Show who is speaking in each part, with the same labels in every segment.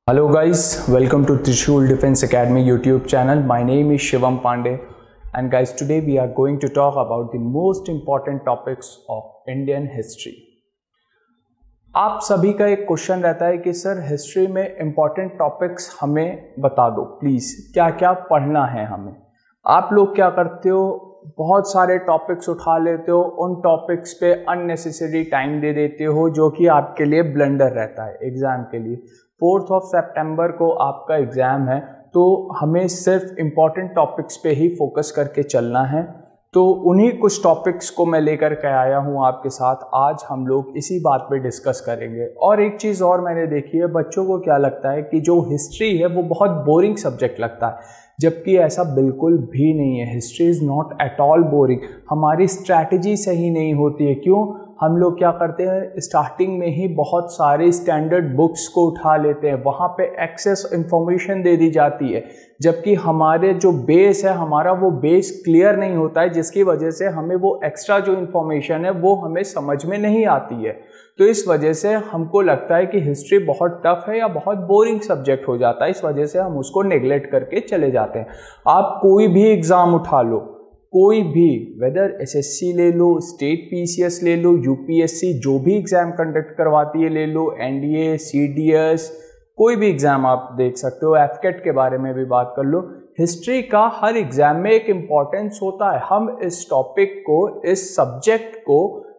Speaker 1: Hello guys, welcome to Trishul Defense Academy YouTube channel. My name is Shivam Pandey and guys today we are going to talk about the most important topics of Indian history. आप सभी का एक question रहता है कि sir history में important topics हमें बता दो प्लीज़, क्या क्या पढ़ना है हमें। आप लोग क्या करते हो, बहुत सारे टॉपिक्स उठा लेते हो, उन टॉपिक्स पे अननेसेसरी टाइम दे देते हो जो कि आपके लिए ब्लंडर रहता है एग्ज़ाम के लिए। 4 सितंबर को आपका एग्ज़ाम है तो हमें सिर्फ इम्पॉर्टेंट टॉपिक्स पे ही फोकस करके चलना है। तो उन्हीं कुछ टॉपिक्स को मैं लेकर के आया हूँ आपके साथ। आज हम लोग इसी बात पे डिस्कस करेंगे। और एक चीज़ और मैंने देखी है, बच्चों को क्या लगता है कि जो हिस्ट्री है वो बहुत बोरिंग सब्जेक्ट लगता है, जबकि ऐसा बिल्कुल भी नहीं है। History is not at all boring. हमारी स्ट्रैटेजी सही नहीं होती है। क्यों? हम लोग क्या करते हैं, स्टार्टिंग में ही बहुत सारे स्टैंडर्ड बुक्स को उठा लेते हैं, वहाँ पे एक्सेस इंफॉर्मेशन दे दी जाती है, जबकि हमारे जो बेस है हमारा वो बेस क्लियर नहीं होता है, जिसकी वजह से हमें वो एक्स्ट्रा जो इन्फॉर्मेशन है वो हमें समझ में नहीं आती है। तो इस वजह से हमको लगता है कि हिस्ट्री बहुत टफ है या बहुत बोरिंग सब्जेक्ट हो जाता है, इस वजह से हम उसको नेग्लेक्ट करके चले जाते हैं। आप कोई भी एग्ज़ाम उठा लो, कोई भी, वेदर एसएससी ले लो, स्टेट पीसीएस ले लो, यूपीएससी जो भी एग्ज़ाम कंडक्ट करवाती है ले लो, एनडीए, सीडीएस, कोई भी एग्ज़ाम आप देख सकते हो, एफकेट के बारे में भी बात कर लो। हिस्ट्री का हर एग्ज़ाम में एक इम्पॉर्टेंस होता है। हम इस टॉपिक को, इस सब्जेक्ट को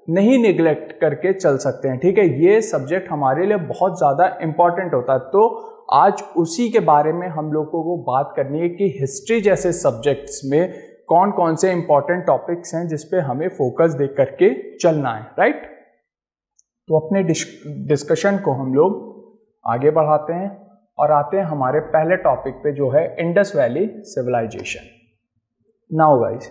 Speaker 1: नहीं निगलेक्ट करके चल सकते हैं, ठीक है। ये सब्जेक्ट हमारे लिए बहुत ज़्यादा इम्पॉर्टेंट होता है। तो आज उसी के बारे में हम लोगों को बात करनी है कि हिस्ट्री जैसे सब्जेक्ट्स में कौन कौन से इंपॉर्टेंट टॉपिक्स हैं जिस पे हमें फोकस दे करके चलना है, राइट। तो अपने डिस्कशन को हम लोग आगे बढ़ाते हैं और आते हैं हमारे पहले टॉपिक पे, जो है Indus valley civilization. Now guys,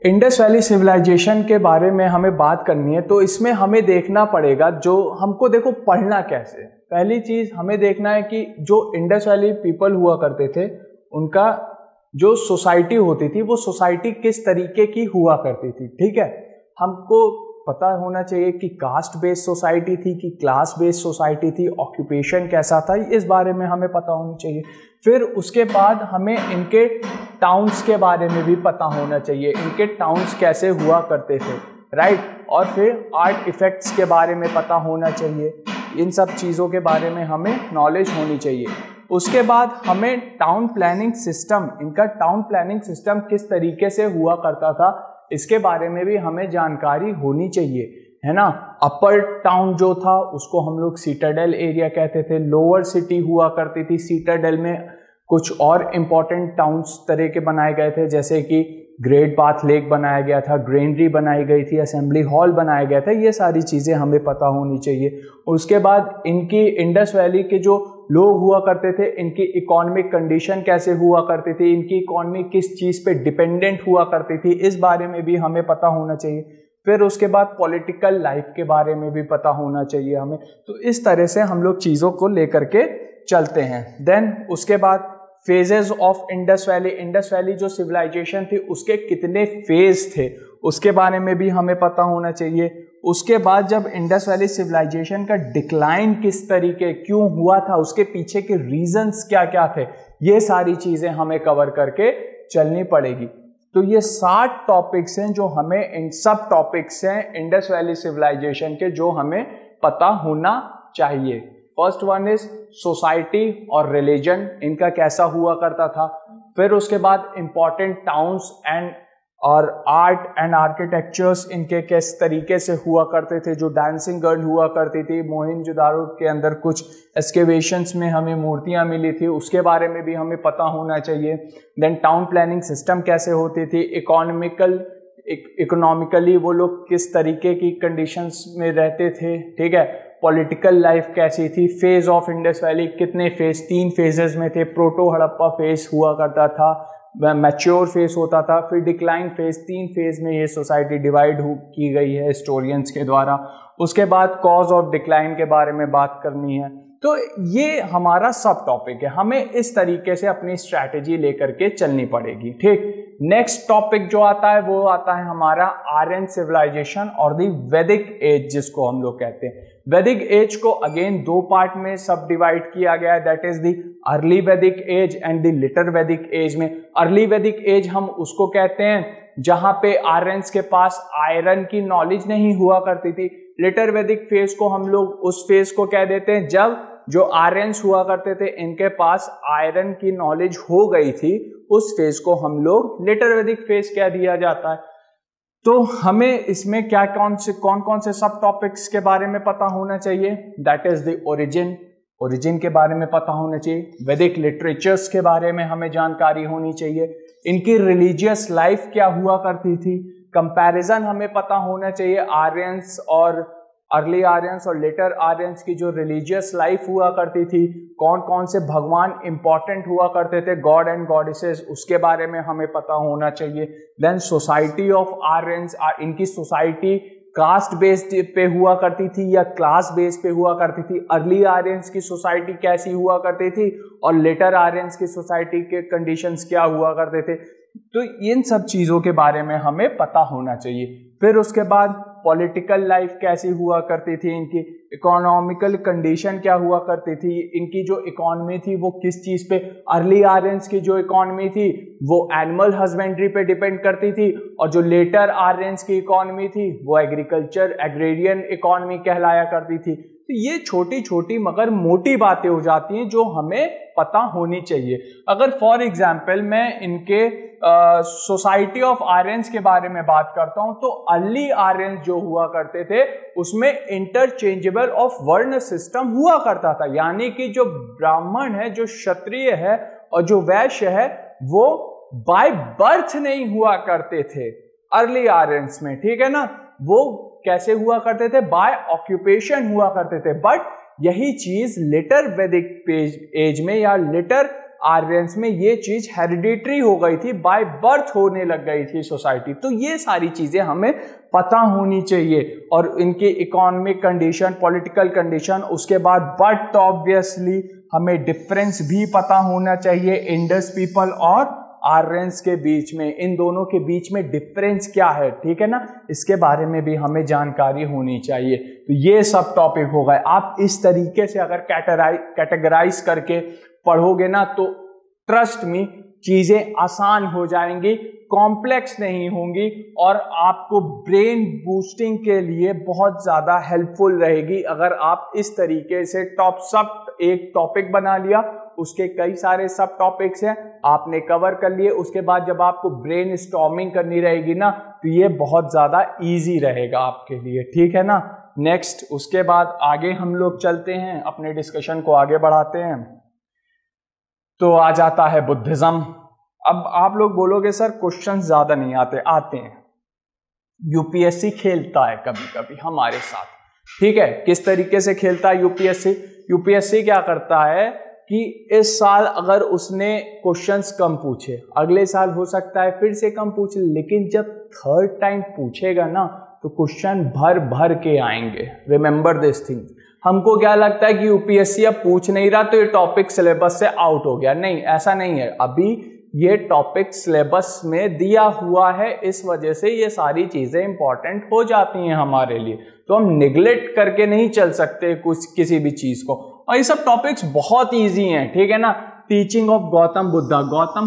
Speaker 1: Indus valley civilization के बारे में हमें बात करनी है तो इसमें हमें देखना पड़ेगा, जो हमको देखो पढ़ना कैसे। पहली चीज़ हमें देखना है कि जो इंडस वैली पीपल हुआ करते थे, उनका जो सोसाइटी होती थी वो सोसाइटी किस तरीके की हुआ करती थी, ठीक है। हमको पता होना चाहिए कि कास्ट बेस्ड सोसाइटी थी कि क्लास बेस्ड सोसाइटी थी, ऑक्यूपेशन कैसा था, इस बारे में हमें पता होनी चाहिए। फिर उसके बाद हमें इनके टाउन्स के बारे में भी पता होना चाहिए, इनके टाउन्स कैसे हुआ करते थे, राइट। और फिर आर्ट इफेक्ट्स के बारे में पता होना चाहिए। इन सब चीज़ों के बारे में हमें नॉलेज होनी चाहिए। उसके बाद हमें टाउन प्लानिंग सिस्टम, इनका टाउन प्लानिंग सिस्टम किस तरीके से हुआ करता था, इसके बारे में भी हमें जानकारी होनी चाहिए, है ना। अपर टाउन जो था उसको हम लोग सिटाडेल एरिया कहते थे, लोअर सिटी हुआ करती थी। सिटाडेल में कुछ और इम्पॉर्टेंट टाउन्स तरह के बनाए गए थे, जैसे कि ग्रेट बाथ लेक बनाया गया था, ग्रेनरी बनाई गई थी, असेंबली हॉल बनाया गया था। ये सारी चीज़ें हमें पता होनी चाहिए। उसके बाद इनकी इंडस वैली के जो लोग हुआ करते थे, इनकी इकोनॉमिक कंडीशन कैसे हुआ करती थी, इनकी इकोनॉमी किस चीज़ पे डिपेंडेंट हुआ करती थी, इस बारे में भी हमें पता होना चाहिए। फिर उसके बाद पॉलिटिकल लाइफ के बारे में भी पता होना चाहिए हमें। तो इस तरह से हम लोग चीज़ों को लेकर के चलते हैं। देन उसके बाद phases of Indus valley, Indus valley जो सिविलाइजेशन थी उसके कितने फेज थे उसके बारे में भी हमें पता होना चाहिए। उसके बाद जब इंडस वैली सिविलाइजेशन का डिक्लाइन किस तरीके क्यों हुआ था, उसके पीछे के रीजंस क्या क्या थे, ये सारी चीज़ें हमें कवर करके चलनी पड़ेगी। तो ये 60 टॉपिक्स हैं जो हमें, इन सब टॉपिक्स हैं इंडस वैली सिविलाइजेशन के जो हमें पता होना चाहिए। फर्स्ट वन इज सोसाइटी और रिलीजन, इनका कैसा हुआ करता था। फिर उसके बाद इंपॉर्टेंट टाउन्स एंड और आर्ट एंड आर्किटेक्चर्स, इनके किस तरीके से हुआ करते थे। जो डांसिंग गर्ल हुआ करती थी, मोहनजोदारो के अंदर कुछ एक्सकेवेशंस में हमें मूर्तियां मिली थी, उसके बारे में भी हमें पता होना चाहिए। देन टाउन प्लानिंग सिस्टम कैसे होती थी, इकोनॉमिकली वो लोग किस तरीके की कंडीशंस में रहते थे, ठीक है। पॉलिटिकल लाइफ कैसी थी। फेज ऑफ इंडस वैली, कितने फेज, 3 फेजेस में थे। प्रोटो हड़प्पा फेज हुआ करता था, मैच्योर फेज होता था, फिर डिक्लाइन फेज, 3 फेज में ये सोसाइटी डिवाइड की गई है हिस्टोरियंस के द्वारा। उसके बाद कॉज ऑफ डिक्लाइन के बारे में बात करनी है। तो ये हमारा सब टॉपिक है, हमें इस तरीके से अपनी स्ट्रैटेजी लेकर के चलनी पड़ेगी, ठीक। नेक्स्ट टॉपिक जो आता है वो आता है हमारा आर्यन सिविलाइजेशन और द वैदिक एज, जिसको हम लोग कहते हैं। वैदिक एज को अगेन दो पार्ट में सब डिवाइड किया गया है, दैट इज द अर्ली वैदिक एज एंड द लेटर वैदिक एज में। अर्ली वैदिक एज हम उसको कहते हैं जहां पे आर्यंस के पास आयरन की नॉलेज नहीं हुआ करती थी। लेटर वैदिक फेज को हम लोग उस फेज को कह देते हैं जब जो आर्यंस हुआ करते थे इनके पास आयरन की नॉलेज हो गई थी, उस फेज को हम लोग लेटर वैदिक फेज कह दिया जाता है। तो हमें इसमें क्या कौन कौन से सब टॉपिक्स के बारे में पता होना चाहिए, दैट इज द ओरिजिन के बारे में पता होना चाहिए। वैदिक लिटरेचर्स के बारे में हमें जानकारी होनी चाहिए। इनकी रिलीजियस लाइफ क्या हुआ करती थी, कंपैरिजन हमें पता होना चाहिए आर्यंस और अर्ली आर्यंस और लेटर आर्यंस की जो रिलीजियस लाइफ हुआ करती थी, कौन कौन से भगवान इंपॉर्टेंट हुआ करते थे, गॉड एंड गॉडेसेस, उसके बारे में हमें पता होना चाहिए। देन सोसाइटी ऑफ आर्यंस, इनकी सोसाइटी कास्ट बेस्ड पे हुआ करती थी या क्लास बेस पे हुआ करती थी। अर्ली आर्यंस की सोसाइटी कैसी हुआ करती थी और लेटर आर्यंस की सोसाइटी के कंडीशंस क्या हुआ करते थे। तो इन सब चीजों के बारे में हमें पता होना चाहिए। फिर उसके बाद पॉलिटिकल लाइफ कैसी हुआ करती थी, इनकी इकोनॉमिकल कंडीशन क्या हुआ करती थी, इनकी जो इकोनॉमी थी वो किस चीज पे, अर्ली आर्यंस की जो इकोनॉमी थी वो एनिमल हस्बेंड्री पे डिपेंड करती थी और जो लेटर आर्यंस की इकोनॉमी थी वो एग्रीकल्चर एग्रेरियन इकोनॉमी कहलाया करती थी। तो ये छोटी छोटी मगर मोटी बातें हो जाती हैं जो हमें पता होनी चाहिए। अगर फॉर एग्जाम्पल मैं इनके सोसाइटी ऑफ आर्यंस के बारे में बात करता हूं तो अर्ली आर्यंस जो हुआ करते थे उसमें इंटरचेंजेबल ऑफ वर्ण सिस्टम हुआ करता था, यानी कि जो ब्राह्मण है, जो क्षत्रिय है और जो वैश्य है वो बाय बर्थ नहीं हुआ करते थे अर्ली आर्यंस में, ठीक है ना। वो कैसे हुआ करते थे, बाय ऑक्यूपेशन हुआ करते थे। बट यही चीज लेटर वैदिक एज में या लेटर आर्यंस में ये चीज हेरिडिटरी हो गई थी, बाय बर्थ होने लग गई थी सोसाइटी। तो ये सारी चीजें हमें पता होनी चाहिए और इनकी इकोनॉमिक कंडीशन, पॉलिटिकल कंडीशन, उसके बाद बट ऑब्वियसली हमें डिफरेंस भी पता होना चाहिए इंडस पीपल और आर्यंस के बीच में, इन दोनों के बीच में डिफरेंस क्या है, ठीक है ना, इसके बारे में भी हमें जानकारी होनी चाहिए। तो ये सब टॉपिक हो गए। आप इस तरीके से अगर कैटेगराइज करके पढ़ोगे ना तो ट्रस्ट मी चीजें आसान हो जाएंगी, कॉम्प्लेक्स नहीं होंगी और आपको ब्रेन बूस्टिंग के लिए बहुत ज्यादा हेल्पफुल रहेगी अगर आप इस तरीके से एक टॉपिक बना लिया, उसके कई सारे सब टॉपिक्स हैं आपने कवर कर लिए, उसके बाद जब आपको ब्रेन स्टॉर्मिंग करनी रहेगी ना तो ये बहुत ज्यादा इजी रहेगा आपके लिए, ठीक है ना। नेक्स्ट उसके बाद आगे हम लोग चलते हैं, अपने डिस्कशन को आगे बढ़ाते हैं। तो आ जाता है बुद्धिज्म। अब आप लोग बोलोगे सर क्वेश्चन ज्यादा नहीं आते हैं। यूपीएससी खेलता है कभी कभी हमारे साथ, ठीक है। किस तरीके से खेलता है यूपीएससी क्या करता है कि इस साल अगर उसने क्वेश्चंस कम पूछे, अगले साल हो सकता है फिर से कम पूछे, लेकिन जब थर्ड टाइम पूछेगा ना तो क्वेश्चन भर भर के आएंगे। Remember this thing. हमको क्या लगता है कि यूपीएससी अब पूछ नहीं रहा तो ये टॉपिक सिलेबस से आउट हो गया, नहीं, ऐसा नहीं है। अभी ये टॉपिक सिलेबस में दिया हुआ है, इस वजह से ये सारी चीजें इंपॉर्टेंट हो जाती हैं हमारे लिए। तो हम निगलेक्ट करके नहीं चल सकते किसी भी चीज को। और ये सब टॉपिक्स बहुत इजी हैं, ठीक है ना। टीचिंग ऑफ गौतम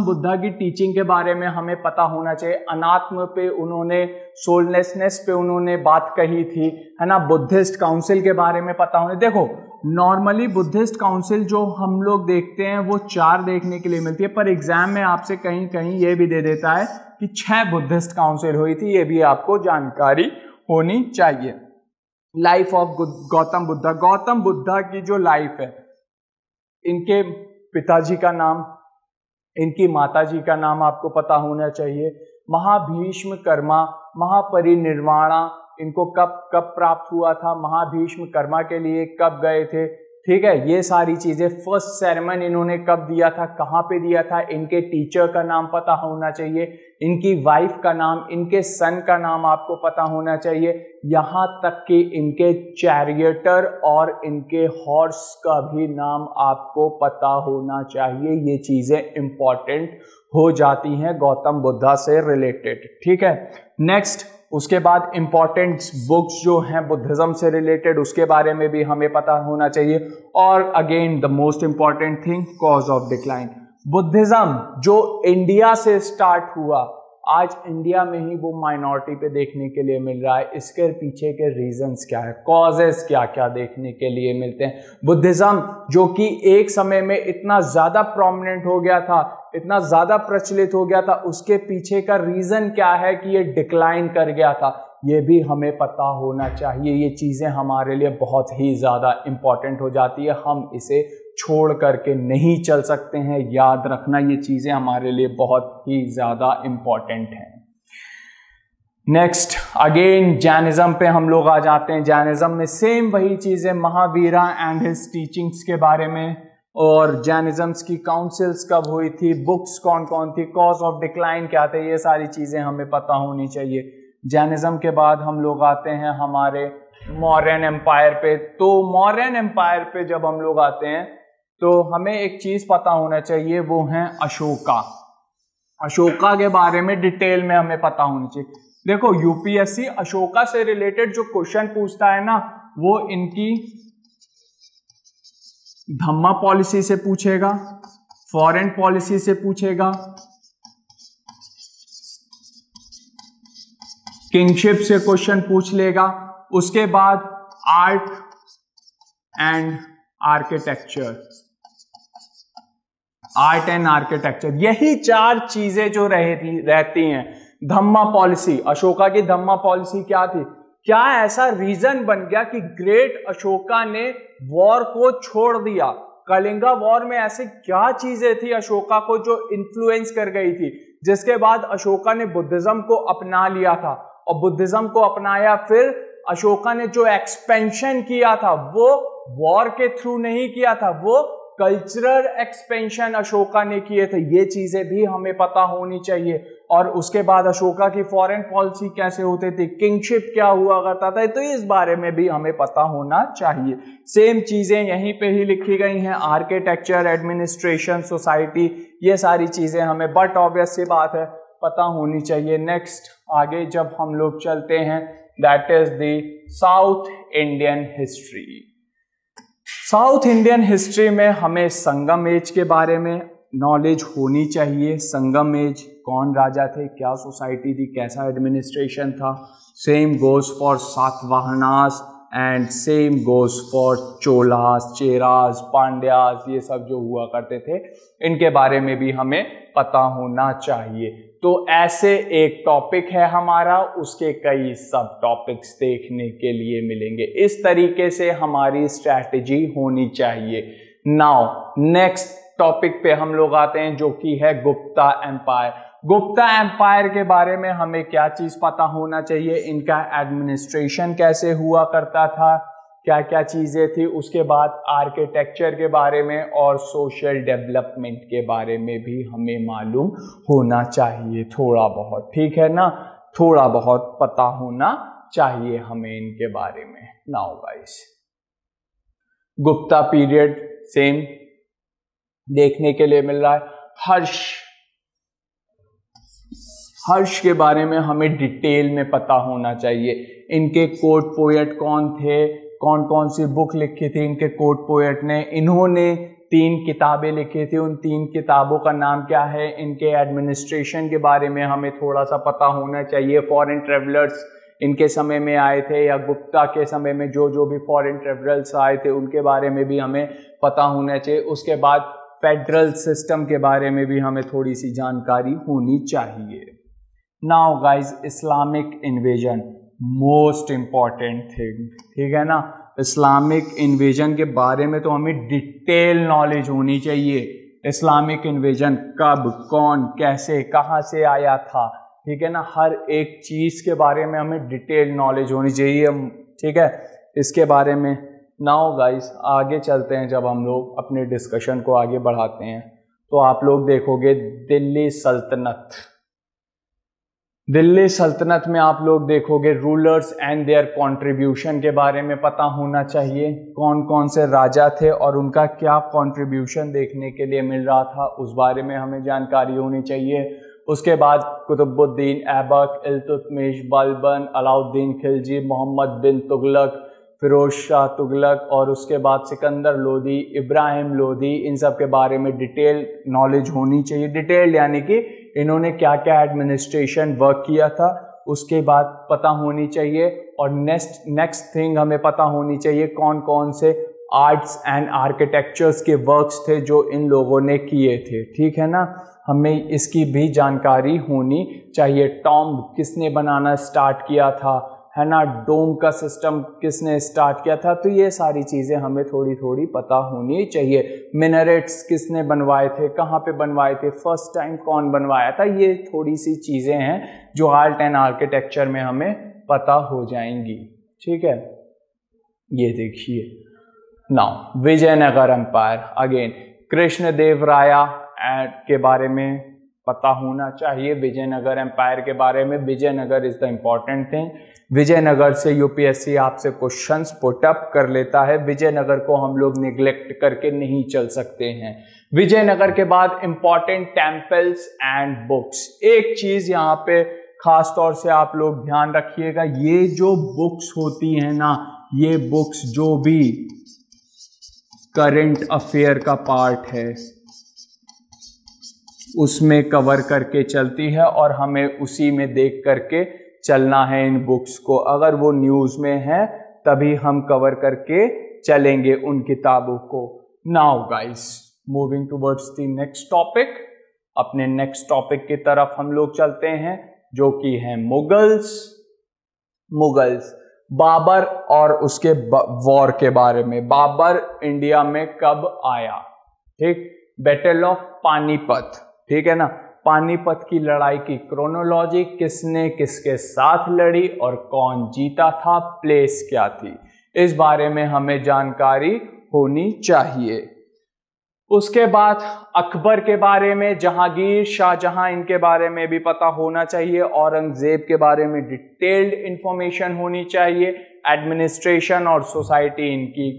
Speaker 1: बुद्धा की टीचिंग के बारे में हमें पता होना चाहिए। अनात्म पे उन्होंने, सोलनेसनेस पे उन्होंने बात कही थी, है ना। बुद्धिस्ट काउंसिल के बारे में पता होना। देखो नॉर्मली बुद्धिस्ट काउंसिल जो हम लोग देखते हैं वो 4 देखने के लिए मिलती है, पर एग्जाम में आपसे कहीं कहीं ये भी दे देता है कि 6 बुद्धिस्ट काउंसिल हुई थी, ये भी आपको जानकारी होनी चाहिए। लाइफ ऑफ गौतम बुद्धा की जो लाइफ है, इनके पिताजी का नाम, इनकी माताजी का नाम आपको पता होना चाहिए। महाभीष्म कर्मा, महापरिनिर्वाणा इनको कब प्राप्त हुआ था, महाभीष्म कर्मा के लिए कब गए थे, ठीक है। ये सारी चीजें, फर्स्ट सेरेमनी इन्होंने कब दिया था, कहाँ पे दिया था, इनके टीचर का नाम पता होना चाहिए, इनकी वाइफ का नाम, इनके सन का नाम आपको पता होना चाहिए, यहाँ तक कि इनके चैरियटर और इनके हॉर्स का भी नाम आपको पता होना चाहिए। ये चीजें इंपॉर्टेंट हो जाती हैं गौतम बुद्धा से रिलेटेड, ठीक है। नेक्स्ट, उसके बाद इंपॉर्टेंट बुक्स जो हैं बुद्धिज्म से रिलेटेड, उसके बारे में भी हमें पता होना चाहिए। और again the most important thing, cause of decline. Buddhism जो इंडिया से स्टार्ट हुआ, आज इंडिया में ही वो माइनॉरिटी पे देखने के लिए मिल रहा है। इसके पीछे के रीजंस क्या है, कॉजेस क्या क्या देखने के लिए मिलते हैं। बुद्धिज्म जो कि एक समय में इतना ज्यादा प्रोमिनेंट हो गया था, इतना ज्यादा प्रचलित हो गया था, उसके पीछे का रीजन क्या है कि ये डिक्लाइन कर गया था, ये भी हमें पता होना चाहिए। ये चीजें हमारे लिए बहुत ही ज्यादा इंपॉर्टेंट हो जाती है, हम इसे छोड़ करके नहीं चल सकते हैं। याद रखना, ये चीजें हमारे लिए बहुत ही ज्यादा इंपॉर्टेंट हैं। नेक्स्ट, अगेन जैनिज्म पे हम लोग आ जाते हैं। जैनिज्म में सेम वही चीजें, महावीरा एंड हिज टीचिंग्स के बारे में, और जैनिज्म्स की काउंसिल्स कब हुई थी, बुक्स कौन कौन थी, कॉज ऑफ डिक्लाइन क्या थे, ये सारी चीजें हमें पता होनी चाहिए। जैनिज्म के बाद हम लोग आते हैं हमारे मौर्यन एम्पायर पे। तो मौर्यन एम्पायर पे जब हम लोग आते हैं तो हमें एक चीज पता होना चाहिए, वो है अशोका। अशोका के बारे में डिटेल में हमें पता होनी चाहिए। देखो, यूपीएससी अशोका से रिलेटेड जो क्वेश्चन पूछता है ना, वो इनकी धम्मा पॉलिसी से पूछेगा, फॉरेन पॉलिसी से पूछेगा, किंगशिप से क्वेश्चन पूछ लेगा, उसके बाद art and architecture, art and architecture, यही चार चीजें जो रहती हैं। धम्मा पॉलिसी, अशोका की धम्मा पॉलिसी क्या थी, क्या ऐसा रीजन बन गया कि ग्रेट अशोका ने वॉर को छोड़ दिया। कलिंगा वॉर में ऐसी क्या चीजें थी अशोका को जो इन्फ्लुएंस कर गई थी, जिसके बाद अशोका ने बुद्धिज्म को अपना लिया था। और बुद्धिज्म को अपनाया, फिर अशोका ने जो एक्सपेंशन किया था वो वॉर के थ्रू नहीं किया था, वो कल्चरल एक्सपेंशन अशोका ने किए थे। ये चीजें भी हमें पता होनी चाहिए। और उसके बाद अशोका की फॉरेन पॉलिसी कैसे होती थी, किंगशिप क्या हुआ करता था, तो इस बारे में भी हमें पता होना चाहिए। सेम चीजें यहीं पे ही लिखी गई हैं, आर्किटेक्चर, एडमिनिस्ट्रेशन, सोसाइटी, ये सारी चीजें हमें बट ऑब्वियस सी बात है पता होनी चाहिए। नेक्स्ट, आगे जब हम लोग चलते हैं, that is the south Indian history. South Indian history में हमें संगम एज के बारे में नॉलेज होनी चाहिए। संगम एज, कौन राजा थे, क्या सोसाइटी थी, कैसा एडमिनिस्ट्रेशन था। Same goes for Satavahanas and same goes for Cholas, Cheras, Pandyas, ये सब जो हुआ करते थे, इनके बारे में भी हमें पता होना चाहिए। तो ऐसे एक टॉपिक है हमारा, उसके कई सब टॉपिक्स देखने के लिए मिलेंगे। इस तरीके से हमारी स्ट्रैटेजी होनी चाहिए। नाउ नेक्स्ट टॉपिक पे हम लोग आते हैं, जो कि है गुप्ता एम्पायर। गुप्ता एम्पायर के बारे में हमें क्या चीज पता होना चाहिए, इनका एडमिनिस्ट्रेशन कैसे हुआ करता था, क्या क्या चीजें थी। उसके बाद आर्किटेक्चर के बारे में और सोशल डेवलपमेंट के बारे में भी हमें मालूम होना चाहिए थोड़ा बहुत, ठीक है ना, थोड़ा बहुत पता होना चाहिए हमें इनके बारे में। Now guys, Gupta period same देखने के लिए मिल रहा है। हर्ष के बारे में हमें डिटेल में पता होना चाहिए। इनके कोर्ट पोएट कौन थे, कौन कौन सी बुक लिखी थी इनके कोर्ट पोएट ने, इन्होंने 3 किताबें लिखी थी, उन 3 किताबों का नाम क्या है। इनके एडमिनिस्ट्रेशन के बारे में हमें थोड़ा सा पता होना चाहिए। फॉरेन ट्रेवलर्स इनके समय में आए थे, या गुप्ता के समय में जो भी फॉरेन ट्रेवलर्स आए थे उनके बारे में भी हमें पता होना चाहिए। उसके बाद फेडरल सिस्टम के बारे में भी हमें थोड़ी सी जानकारी होनी चाहिए। Now guys, Islamic invasion, most important thing, ठीक है ना। इस्लामिक इन्वेजन के बारे में तो हमें डिटेल नॉलेज होनी चाहिए। इस्लामिक इन्वेजन कब, कौन, कैसे, कहाँ से आया था, ठीक है ना, हर एक चीज के बारे में हमें डिटेल नॉलेज होनी चाहिए, ठीक है, इसके बारे में। नाउ गाइस, आगे चलते हैं। जब हम लोग अपने डिस्कशन को आगे बढ़ाते हैं तो आप लोग देखोगे दिल्ली सल्तनत, दिल्ली सल्तनत में आप लोग देखोगे रूलर्स एंड देयर कंट्रीब्यूशन के बारे में पता होना चाहिए, कौन कौन से राजा थे और उनका क्या कंट्रीब्यूशन देखने के लिए मिल रहा था, उस बारे में हमें जानकारी होनी चाहिए। उसके बाद कुतुबुद्दीन ऐबक, इल्तुतमिश, बलबन, अलाउद्दीन खिलजी, मोहम्मद बिन तुगलक, फिरोज शाह तुगलक और उसके बाद सिकंदर लोदी, इब्राहिम लोदी, इन सब के बारे में डिटेल नॉलेज होनी चाहिए। डिटेल यानी कि इन्होंने क्या क्या एडमिनिस्ट्रेशन वर्क किया था उसके बाद पता होनी चाहिए। और नेक्स्ट थिंग हमें पता होनी चाहिए कौन कौन से आर्ट्स एंड आर्किटेक्चर्स के वर्क्स थे जो इन लोगों ने किए थे, ठीक है ना, हमें इसकी भी जानकारी होनी चाहिए। टॉम्ब किसने बनाना स्टार्ट किया था, है ना, डोम का सिस्टम किसने स्टार्ट किया था, तो ये सारी चीज़ें हमें थोड़ी थोड़ी पता होनी चाहिए। मिनरेट्स किसने बनवाए थे, कहाँ पे बनवाए थे, फर्स्ट टाइम कौन बनवाया था, ये थोड़ी सी चीज़ें हैं जो आर्ट एंड आर्किटेक्चर में हमें पता हो जाएंगी, ठीक है। ये देखिए now Vijayanagar empire, again Krishnadevaraya के बारे में पता होना चाहिए, विजयनगर एम्पायर के बारे में। Vijayanagara is the important thing. Vijayanagara से यूपीएससी आपसे क्वेश्चंस पुट अप कर लेता है, विजयनगर को हम लोग निगलेक्ट करके नहीं चल सकते हैं। विजयनगर के बाद इंपॉर्टेंट टेम्पल्स एंड बुक्स, एक चीज यहाँ पे खास तौर से आप लोग ध्यान रखिएगा, ये जो बुक्स होती हैं ना, ये बुक्स जो भी करंट अफेयर का पार्ट है उसमें कवर करके चलती है और हमें उसी में देख करके चलना है इन बुक्स को। अगर वो न्यूज़ में है तभी हम कवर करके चलेंगे उन किताबों को। Now guys moving towards the next topic, अपने नेक्स्ट टॉपिक की तरफ हम लोग चलते हैं जो कि है मुगल्स। बाबर और उसके वॉर के बारे में। बाबर इंडिया में कब आया, ठीक, बैटल ऑफ पानीपत, ठीक है ना, पानीपत की लड़ाई की क्रोनोलॉजी, किसने किसके साथ लड़ी और कौन जीता था, प्लेस क्या थी, इस बारे में हमें जानकारी होनी चाहिए। उसके बाद अकबर के बारे में, जहांगीर, शाहजहां, इनके बारे में भी पता होना चाहिए। औरंगजेब के बारे में डिटेल्ड इंफॉर्मेशन होनी चाहिए। एडमिनिस्ट्रेशन और सोसाइटी इनकी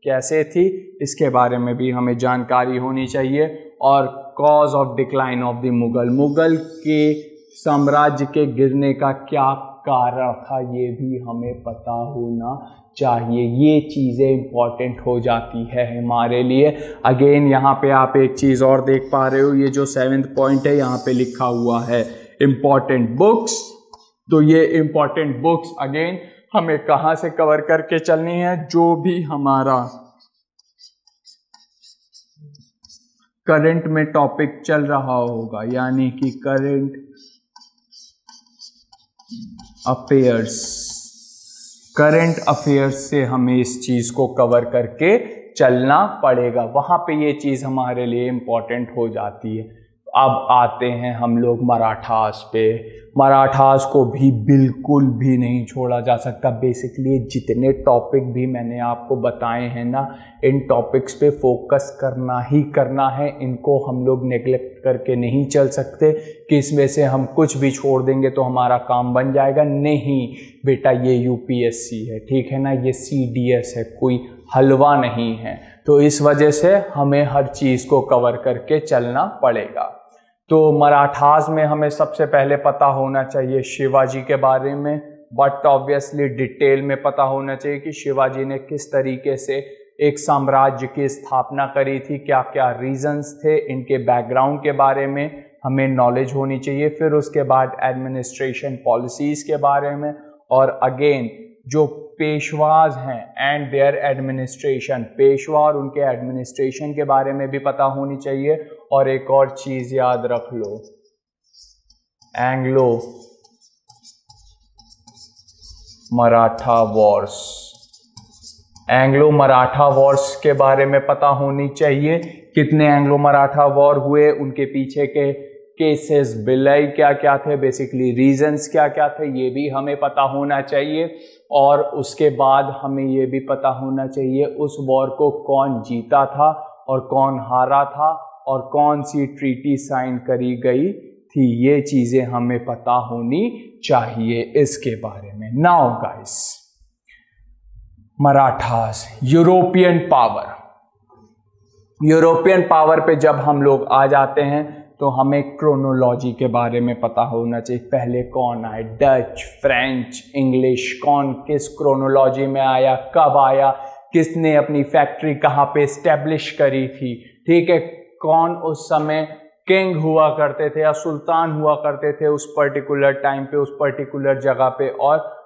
Speaker 1: कैसे थी इसके बारे में भी हमें जानकारी होनी चाहिए। और cause of decline of the Mughal के साम्राज्य के गिरने का क्या कारण था ये भी हमें पता होना चाहिए। ये चीज़ें इंपॉर्टेंट हो जाती है हमारे लिए। अगेन यहाँ पे आप एक चीज़ और देख पा रहे हो, ये जो 7th पॉइंट है यहाँ पे लिखा हुआ है इंपॉर्टेंट बुक्स। तो ये इंपॉर्टेंट बुक्स अगेन हमें कहाँ से कवर करके चलनी है, जो भी हमारा करंट में टॉपिक चल रहा होगा, यानी कि करंट अफेयर्स से हमें इस चीज को कवर करके चलना पड़ेगा, वहां पे ये चीज हमारे लिए इंपॉर्टेंट हो जाती है। अब आते हैं हम लोग मराठास पे। मराठास को भी बिल्कुल भी नहीं छोड़ा जा सकता। बेसिकली जितने टॉपिक भी मैंने आपको बताए हैं ना, इन टॉपिक्स पे फोकस करना ही करना है, इनको हम लोग नेग्लेक्ट करके नहीं चल सकते कि इसमें से हम कुछ भी छोड़ देंगे तो हमारा काम बन जाएगा। नहीं बेटा, ये यूपीएससी है, ठीक है ना, ये सीडीएस है, कोई हलवा नहीं है। तो इस वजह से हमें हर चीज़ को कवर करके चलना पड़ेगा। तो मराठास में हमें सबसे पहले पता होना चाहिए शिवाजी के बारे में, बट ऑब्वियसली डिटेल में पता होना चाहिए कि शिवाजी ने किस तरीके से एक साम्राज्य की स्थापना करी थी, क्या क्या रीजंस थे, इनके बैकग्राउंड के बारे में हमें नॉलेज होनी चाहिए। फिर उसके बाद एडमिनिस्ट्रेशन पॉलिसीज़ के बारे में, और अगेन जो पेशवाज हैं एंड देयर एडमिनिस्ट्रेशन, पेशवा और उनके एडमिनिस्ट्रेशन के बारे में भी पता होनी चाहिए। और एक और चीज याद रख लो, Anglo Maratha wars, Anglo Maratha wars के बारे में पता होनी चाहिए। कितने एंग्लो मराठा वॉर हुए, उनके पीछे के केसेस बिलय क्या क्या थे, बेसिकली रीजंस क्या क्या थे, ये भी हमें पता होना चाहिए। और उसके बाद हमें ये भी पता होना चाहिए उस वॉर को कौन जीता था और कौन हारा था और कौन सी ट्रीटी साइन करी गई थी, ये चीजें हमें पता होनी चाहिए इसके बारे में। Now guys, Marathas, European power पे जब हम लोग आ जाते हैं तो हमें क्रोनोलॉजी के बारे में पता होना चाहिए। पहले कौन आए, डच, फ्रेंच, इंग्लिश, कौन किस क्रोनोलॉजी में आया, कब आया, किसने अपनी फैक्ट्री कहाँ पे स्टैब्लिश करी थी, ठीक है, कौन उस समय किंग हुआ करते थे या सुल्तान हुआ करते थे उस पर्टिकुलर टाइम पे, उस पर्टिकुलर जगह पे, और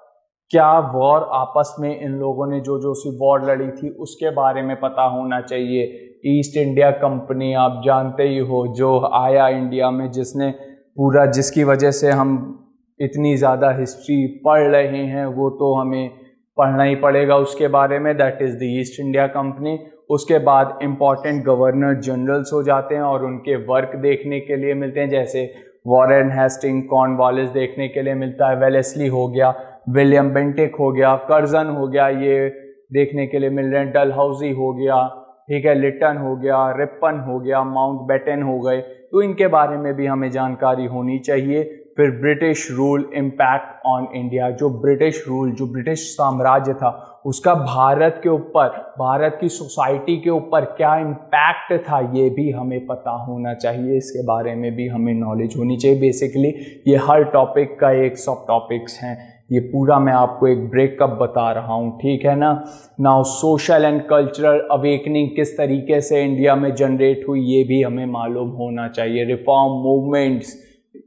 Speaker 1: क्या वॉर आपस में इन लोगों ने जो सी वॉर लड़ी थी उसके बारे में पता होना चाहिए। ईस्ट इंडिया कंपनी आप जानते ही हो, जो आया इंडिया में, जिसकी वजह से हम इतनी ज़्यादा हिस्ट्री पढ़ रहे हैं, वो तो हमें पढ़ना ही पड़ेगा उसके बारे में, that is the east India company. उसके बाद इम्पॉर्टेंट गवर्नर जनरल्स हो जाते हैं और उनके वर्क देखने के लिए मिलते हैं, जैसे वॉरेन हेस्टिंग, कॉर्नवालिस देखने के लिए मिलता है, वेलेस्ली हो गया, विलियम बेंटिक हो गया, कर्जन हो गया, ये देखने के लिए मिल रहे हैं, डलहौजी हो गया, ठीक है, लिटन हो गया, रिपन हो गया, माउंटबेटन हो गए, तो इनके बारे में भी हमें जानकारी होनी चाहिए। फिर British rule impact on India, जो ब्रिटिश साम्राज्य था उसका भारत के ऊपर, भारत की सोसाइटी के ऊपर क्या इम्पैक्ट था, ये भी हमें पता होना चाहिए, इसके बारे में भी हमें नॉलेज होनी चाहिए। बेसिकली ये हर टॉपिक का एक सब टॉपिक्स हैं, ये पूरा मैं आपको एक ब्रेकअप बता रहा हूँ, ठीक है ना। Now social and cultural awakening किस तरीके से इंडिया में जनरेट हुई, ये भी हमें मालूम होना चाहिए। रिफॉर्म मूवमेंट्स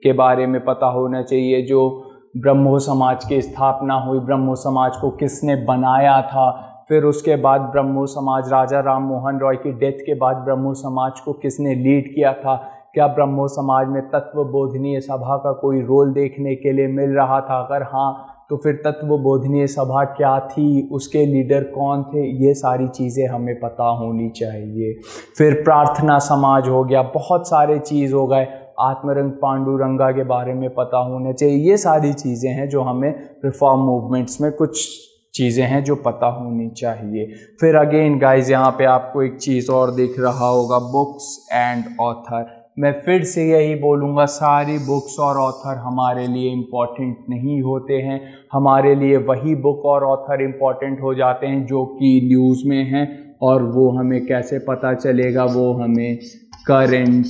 Speaker 1: के बारे में पता होना चाहिए, जो ब्रह्मो समाज की स्थापना हुई, ब्रह्मो समाज को किसने बनाया था, फिर उसके बाद ब्रह्मो समाज, राजा राम मोहन रॉय की डेथ के बाद ब्रह्मो समाज को किसने लीड किया था, क्या ब्रह्मो समाज में तत्व बोधनीय सभा का कोई रोल देखने के लिए मिल रहा था, अगर हाँ तो फिर तत्व बोधनीय सभा क्या थी, उसके लीडर कौन थे, ये सारी चीज़ें हमें पता होनी चाहिए। फिर प्रार्थना समाज हो गया, बहुत सारे चीज़ हो गए, आत्मरंग पांडुरंगा के बारे में पता होना चाहिए, ये सारी चीज़ें हैं जो हमें रिफॉर्म मूवमेंट्स में कुछ चीज़ें हैं जो पता होनी चाहिए। फिर अगेन गाइज यहाँ पे आपको एक चीज़ और दिख रहा होगा, बुक्स एंड ऑथर। मैं फिर से यही बोलूँगा, सारी बुक्स और ऑथर हमारे लिए इम्पॉर्टेंट नहीं होते हैं, हमारे लिए वही बुक और ऑथर इम्पॉर्टेंट हो जाते हैं जो कि न्यूज़ में हैं, और वो हमें कैसे पता चलेगा, वो हमें करंट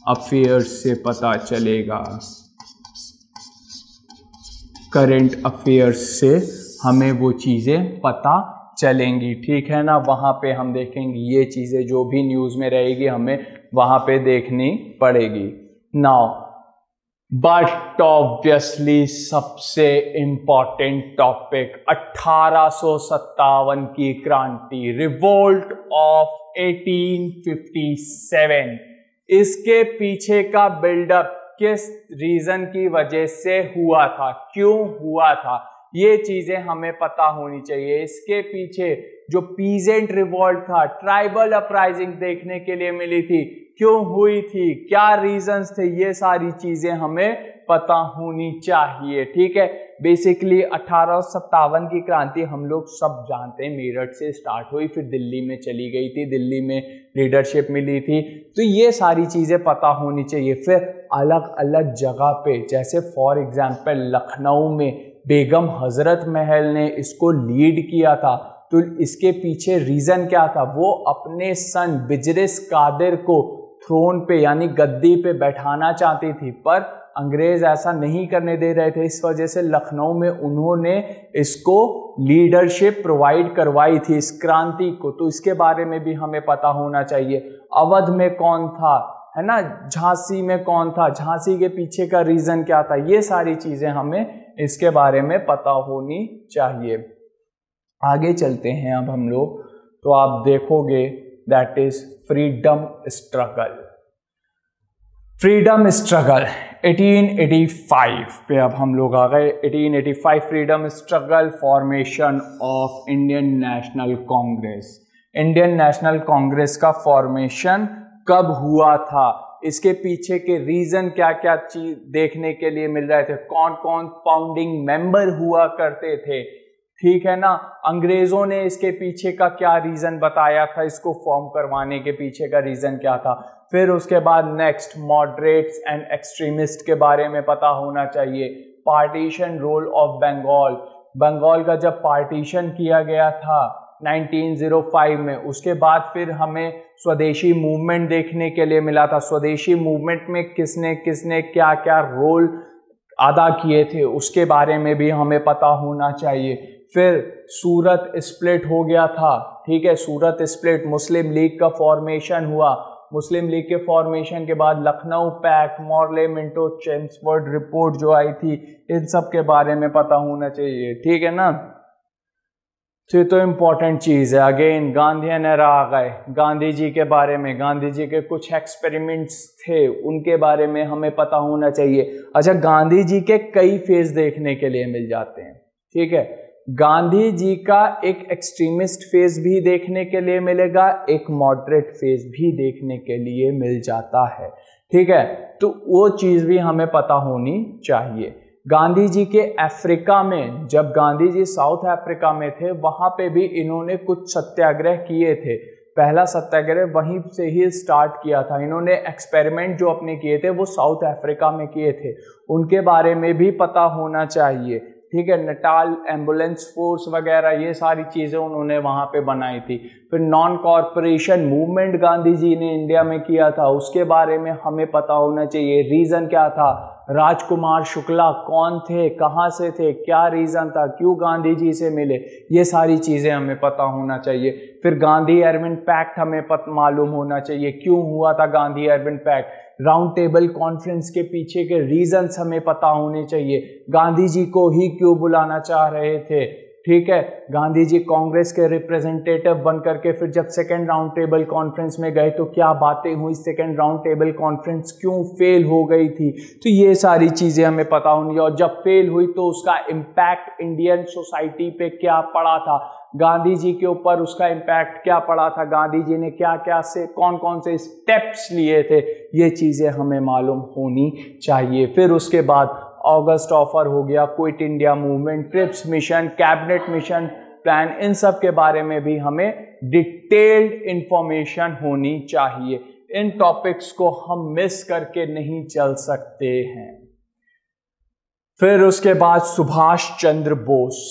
Speaker 1: अफेयर्स से पता चलेगा। करंट अफेयर्स से हमें वो चीज़ें पता चलेंगी, ठीक है ना। वहाँ पे हम देखेंगे ये चीज़ें जो भी न्यूज़ में रहेगी हमें वहाँ पे देखनी पड़ेगी। नाउ बट ऑब्वियसली सबसे इम्पॉर्टेंट टॉपिक 1857 की क्रांति, रिवोल्ट ऑफ 1857। इसके पीछे का बिल्डअप किस रीजन की वजह से हुआ था, क्यों हुआ था, ये चीजें हमें पता होनी चाहिए। इसके पीछे जो पीजेंट रिवॉल्ट था, ट्राइबल अपराइजिंग देखने के लिए मिली थी, क्यों हुई थी, क्या रीजंस थे, ये सारी चीजें हमें पता होनी चाहिए, ठीक है। बेसिकली 1857 की क्रांति हम लोग सब जानते हैं, मेरठ से स्टार्ट हुई, फिर दिल्ली में चली गई थी, दिल्ली में लीडरशिप मिली थी, तो ये सारी चीज़ें पता होनी चाहिए। फिर अलग अलग जगह पे, जैसे फॉर एग्जांपल लखनऊ में बेगम हजरत महल ने इसको लीड किया था, तो इसके पीछे रीज़न क्या था, वो अपने सन बिजरिस कादिर को थ्रोन पे यानी गद्दी पे बैठाना चाहती थी, पर अंग्रेज ऐसा नहीं करने दे रहे थे, इस वजह से लखनऊ में उन्होंने इसको लीडरशिप प्रोवाइड करवाई थी इस क्रांति को, तो इसके बारे में भी हमें पता होना चाहिए। अवध में कौन था, है ना, झांसी में कौन था, झांसी के पीछे का रीजन क्या था, ये सारी चीजें हमें इसके बारे में पता होनी चाहिए। आगे चलते हैं अब हम लोग, तो आप देखोगे that is freedom struggle. Freedom struggle 1885 पे अब हम लोग आ गए। 1885 freedom struggle, formation of Indian National Congress. Indian National Congress का फॉर्मेशन कब हुआ था, इसके पीछे के रीजन क्या क्या चीज देखने के लिए मिल रहे थे, कौन कौन फाउंडिंग मेंबर हुआ करते थे, ठीक है ना। अंग्रेजों ने इसके पीछे का क्या रीजन बताया था, इसको फॉर्म करवाने के पीछे का रीजन क्या था, फिर उसके बाद नेक्स्ट मॉडरेट्स एंड एक्सट्रीमिस्ट के बारे में पता होना चाहिए। Partition role of Bengal, Bengal का जब पार्टीशन किया गया था 1905 में, उसके बाद फिर हमें स्वदेशी मूवमेंट देखने के लिए मिला था। स्वदेशी मूवमेंट में किसने किसने क्या क्या रोल अदा किए थे उसके बारे में भी हमें पता होना चाहिए। फिर सूरत स्प्लिट हो गया था, ठीक है, सूरत स्प्लिट, मुस्लिम लीग का फॉर्मेशन हुआ। मुस्लिम लीग के फॉर्मेशन के बाद Lucknow pact, Morley Minto, Chelmsford report जो आई थी, इन सब के बारे में पता होना चाहिए, ठीक है ना। तो इम्पोर्टेंट चीज़ है। अगेन गांधीयन एरा आ गए, गांधी जी के बारे में, गांधी जी के कुछ एक्सपेरिमेंट्स थे उनके बारे में हमें पता होना चाहिए। अच्छा, गांधी जी के कई फेज देखने के लिए मिल जाते हैं, ठीक है। गांधी जी का एक एक्सट्रीमिस्ट फेज भी देखने के लिए मिलेगा, एक मॉडरेट फेज भी देखने के लिए मिल जाता है, ठीक है। तो वो चीज़ भी हमें पता होनी चाहिए। गांधी जी के अफ्रीका में, जब गांधी जी साउथ अफ्रीका में थे, वहां पे भी इन्होंने कुछ सत्याग्रह किए थे। पहला सत्याग्रह वहीं से ही स्टार्ट किया था। इन्होंने एक्सपेरिमेंट जो अपने किए थे वो साउथ अफ्रीका में किए थे, उनके बारे में भी पता होना चाहिए, ठीक है। नटाल एम्बुलेंस फोर्स वगैरह ये सारी चीज़ें उन्होंने वहाँ पे बनाई थी। फिर non corporation movement Gandhi ji ने इंडिया में किया था, उसके बारे में हमें पता होना चाहिए। रीज़न क्या था, राजकुमार शुक्ला कौन थे, कहाँ से थे, क्या रीज़न था, क्यों गांधी जी से मिले, ये सारी चीज़ें हमें पता होना चाहिए। फिर गांधी अर्बन पैक्ट हमें मालूम होना चाहिए, क्यों हुआ था Gandhi Irwin pact. Round table conference के पीछे के रीजंस हमें पता होने चाहिए, गांधी जी को ही क्यों बुलाना चाह रहे थे, ठीक है। गांधी जी कांग्रेस के रिप्रेजेंटेटिव बन करके फिर जब सेकेंड राउंड टेबल कॉन्फ्रेंस में गए तो क्या बातें हुई, सेकेंड राउंड टेबल कॉन्फ्रेंस क्यों फेल हो गई थी, तो ये सारी चीज़ें हमें पता होनी। और जब फेल हुई तो उसका इम्पैक्ट इंडियन सोसाइटी पे क्या पड़ा था, गांधी जी के ऊपर उसका इम्पैक्ट क्या पड़ा था, गांधी जी ने क्या क्या से कौन कौन से स्टेप्स लिए थे, ये चीज़ें हमें मालूम होनी चाहिए। फिर उसके बाद अगस्त ऑफर हो गया, Quit India movement, Cripps mission, cabinet mission plan, इन सब के बारे में भी हमें डिटेल्ड इंफॉर्मेशन होनी चाहिए। इन टॉपिक्स को हम मिस करके नहीं चल सकते हैं। फिर उसके बाद Subhash Chandra Bose,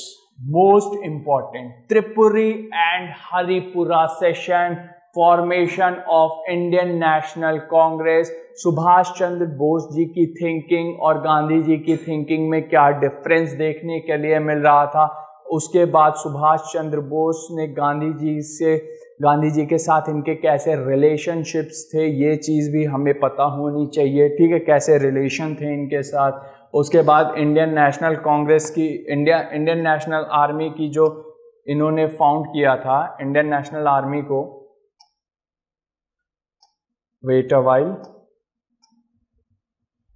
Speaker 1: most important, Tripuri and Haripura session, formation of Indian National Congress. Subhash Chandra Bose ji की थिंकिंग और गांधी जी की थिंकिंग में क्या डिफरेंस देखने के लिए मिल रहा था। उसके बाद सुभाष चंद्र बोस ने गांधी जी के साथ इनके कैसे रिलेशनशिप्स थे, ये चीज़ भी हमें पता होनी चाहिए, ठीक है, कैसे रिलेशन थे इनके साथ। उसके बाद इंडियन नेशनल कांग्रेस की, इंडियन नेशनल आर्मी की जो इन्होंने फाउंड किया था, इंडियन नेशनल आर्मी को, wait a while,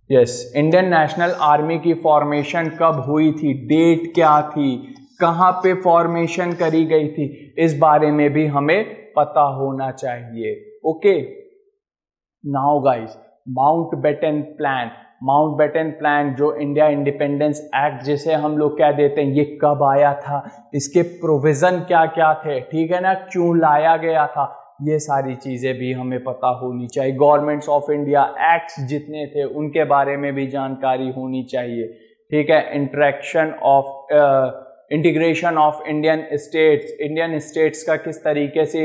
Speaker 1: yes, Indian National Army की फॉर्मेशन कब हुई थी, डेट क्या थी, कहाँ पे फॉर्मेशन करी गई थी, इस बारे में भी हमें पता होना चाहिए। Okay, now guys, Mountbatten plan, Mountbatten plan जो इंडिया इंडिपेंडेंस एक्ट जिसे हम लोग क्या देते हैं, ये कब आया था, इसके प्रोविजन क्या क्या थे, ठीक है ना, क्यों लाया गया था, ये सारी चीज़ें भी हमें पता होनी चाहिए। गवर्नमेंट्स ऑफ इंडिया एक्ट्स जितने थे उनके बारे में भी जानकारी होनी चाहिए, ठीक है। इंटीग्रेशन ऑफ इंडियन स्टेट्स का किस तरीके से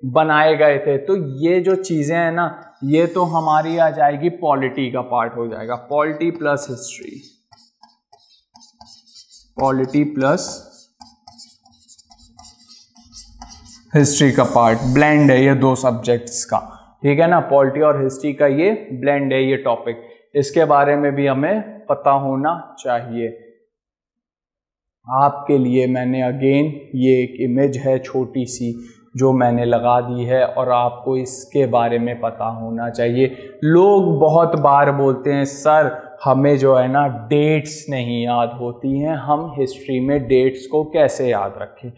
Speaker 1: बनाए गए थे, तो ये जो चीज़ें हैं ना, ये तो हमारी आ जाएगी पॉलिटी का पार्ट हो जाएगा, polity plus history, polity plus history का पार्ट ब्लेंड है ये दो सब्जेक्ट्स का, ठीक है ना, पॉलिटी और हिस्ट्री का ये ब्लेंड है ये टॉपिक, इसके बारे में भी हमें पता होना चाहिए। आपके लिए मैंने अगेन ये एक इमेज है छोटी सी जो मैंने लगा दी है और आपको इसके बारे में पता होना चाहिए। लोग बहुत बार बोलते हैं सर हमें जो है ना डेट्स नहीं याद होती हैं, हम हिस्ट्री में डेट्स को कैसे याद रखें।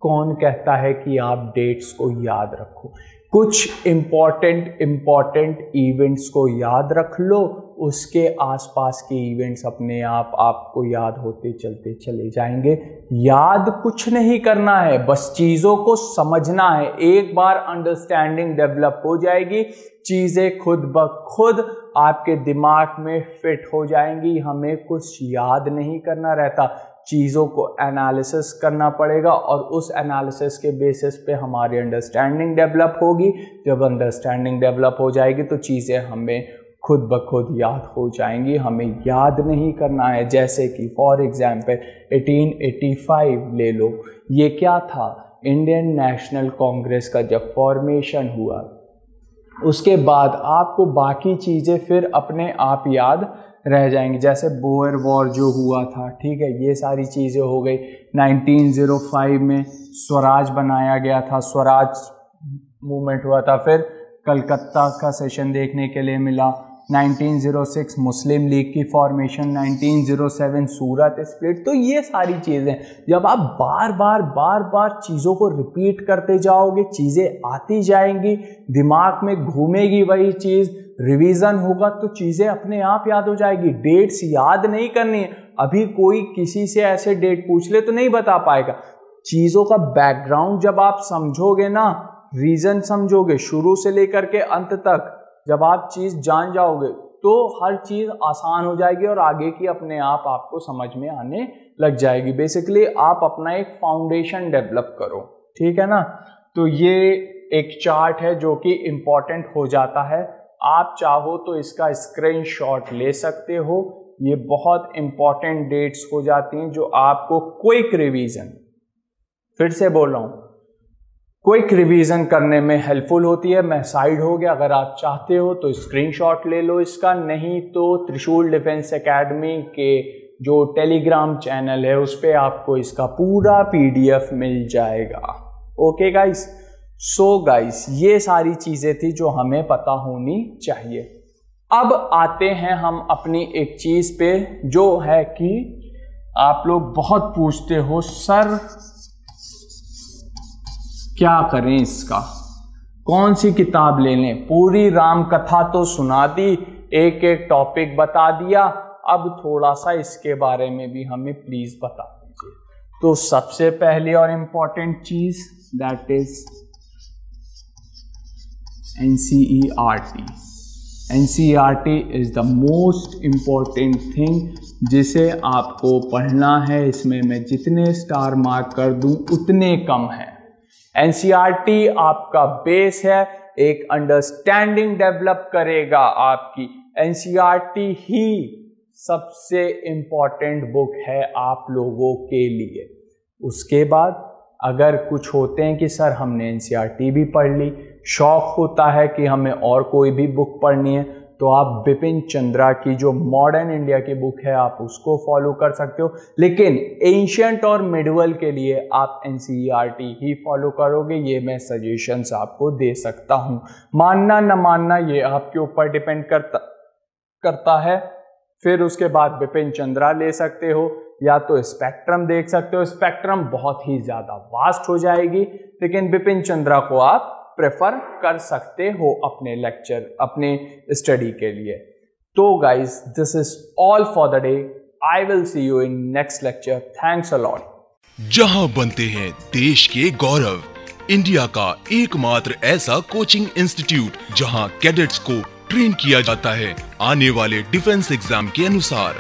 Speaker 1: कौन कहता है कि आप डेट्स को याद रखो, कुछ इम्पॉर्टेंट इवेंट्स को याद रख लो, उसके आसपास के इवेंट्स अपने आप आपको याद होते चलते चले जाएंगे। याद कुछ नहीं करना है, बस चीज़ों को समझना है। एक बार अंडरस्टैंडिंग डेवलप हो जाएगी, चीज़ें खुद ब खुद आपके दिमाग में फिट हो जाएंगी। हमें कुछ याद नहीं करना रहता, चीज़ों को एनालिसिस करना पड़ेगा और उस एनालिसिस के बेसिस पे हमारी अंडरस्टैंडिंग डेवलप होगी। जब अंडरस्टैंडिंग डेवलप हो जाएगी तो चीज़ें हमें खुद ब खुद याद हो जाएंगी, हमें याद नहीं करना है। जैसे कि फॉर एग्जांपल 1885 ले लो, ये क्या था, इंडियन नेशनल कांग्रेस का जब फॉर्मेशन हुआ, उसके बाद आपको बाकी चीज़ें फिर अपने आप याद रह जाएंगी। जैसे बोअर वॉर जो हुआ था, ठीक है, ये सारी चीज़ें हो गई। 1905 में स्वराज बनाया गया था, स्वराज मूवमेंट हुआ था। फिर कलकत्ता का सेशन देखने के लिए मिला। 1906 मुस्लिम लीग की फॉर्मेशन, 1907 सूरत स्प्लिट। तो ये सारी चीज़ें जब आप बार बार चीज़ों को रिपीट करते जाओगे, चीज़ें आती जाएंगी, दिमाग में घूमेगी वही चीज़, रिवीजन होगा तो चीज़ें अपने आप याद हो जाएगी। डेट्स याद नहीं करनी है। अभी कोई किसी से ऐसे डेट पूछ ले तो नहीं बता पाएगा। चीज़ों का बैकग्राउंड जब आप समझोगे ना, रीजन समझोगे शुरू से लेकर के अंत तक, जब आप चीज़ जान जाओगे तो हर चीज़ आसान हो जाएगी और आगे की अपने आप आपको समझ में आने लग जाएगी। बेसिकली आप अपना एक फाउंडेशन डेवलप करो, ठीक है ना। तो ये एक चार्ट है जो कि इम्पॉर्टेंट हो जाता है। आप चाहो तो इसका स्क्रीनशॉट ले सकते हो। ये बहुत इम्पॉर्टेंट डेट्स हो जाती हैं जो आपको क्विक रिवीजन, फिर से बोल रहा हूँ, क्विक रिवीजन करने में हेल्पफुल होती है। मैं साइड हो गया, अगर आप चाहते हो तो स्क्रीनशॉट ले लो इसका, नहीं तो त्रिशूल डिफेंस एकेडमी के जो टेलीग्राम चैनल है उस पर आपको इसका पूरा PDF मिल जाएगा। ओके गाइस, सो गाइस ये सारी चीज़ें थी जो हमें पता होनी चाहिए। अब आते हैं हम अपनी एक चीज़ पे जो है कि आप लोग बहुत पूछते हो, सर क्या करें इसका, कौन सी किताब ले लें। पूरी राम कथा तो सुना दी, एक एक टॉपिक बता दिया, अब थोड़ा सा इसके बारे में भी हमें प्लीज बता दीजिए। तो सबसे पहली और इम्पॉर्टेंट चीज that is NCERT। NCERT is the most important thing जिसे आपको पढ़ना है। इसमें मैं जितने स्टार मार्क कर दूं उतने कम है। NCERT आपका बेस है, एक अंडरस्टैंडिंग डेवलप करेगा आपकी। NCERT ही सबसे इम्पॉर्टेंट बुक है आप लोगों के लिए। उसके बाद अगर कुछ होते हैं कि सर हमने NCERT भी पढ़ ली, शौक होता है कि हमें और कोई भी बुक पढ़नी है, तो आप बिपिन चंद्रा की जो मॉडर्न इंडिया की बुक है आप उसको फॉलो कर सकते हो। लेकिन एंशिएंट और मिडिवल के लिए आप NCERT ही फॉलो करोगे, ये मैं सजेशंस आपको दे सकता हूँ। मानना न मानना ये आपके ऊपर डिपेंड करता है। फिर उसके बाद बिपिन चंद्रा ले सकते हो या तो स्पेक्ट्रम देख सकते हो। स्पेक्ट्रम बहुत ही ज़्यादा वास्ट हो जाएगी, लेकिन बिपिन चंद्रा को आप प्रेफर कर सकते हो अपने लेक्चर, अपने स्टडी के लिए। तो guys this is all for the day. I will see you in next lecture. Thanks a lot.
Speaker 2: जहां बनते हैं देश के गौरव, इंडिया का एकमात्र ऐसा कोचिंग इंस्टीट्यूट जहां कैडेट्स को ट्रेन किया जाता है आने वाले डिफेंस एग्जाम के अनुसार।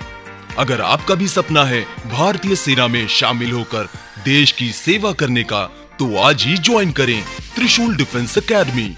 Speaker 2: अगर आपका भी सपना है भारतीय सेना में शामिल होकर देश की सेवा करने का, तो आज ही ज्वाइन करें त्रिशूल डिफेंस एकेडमी।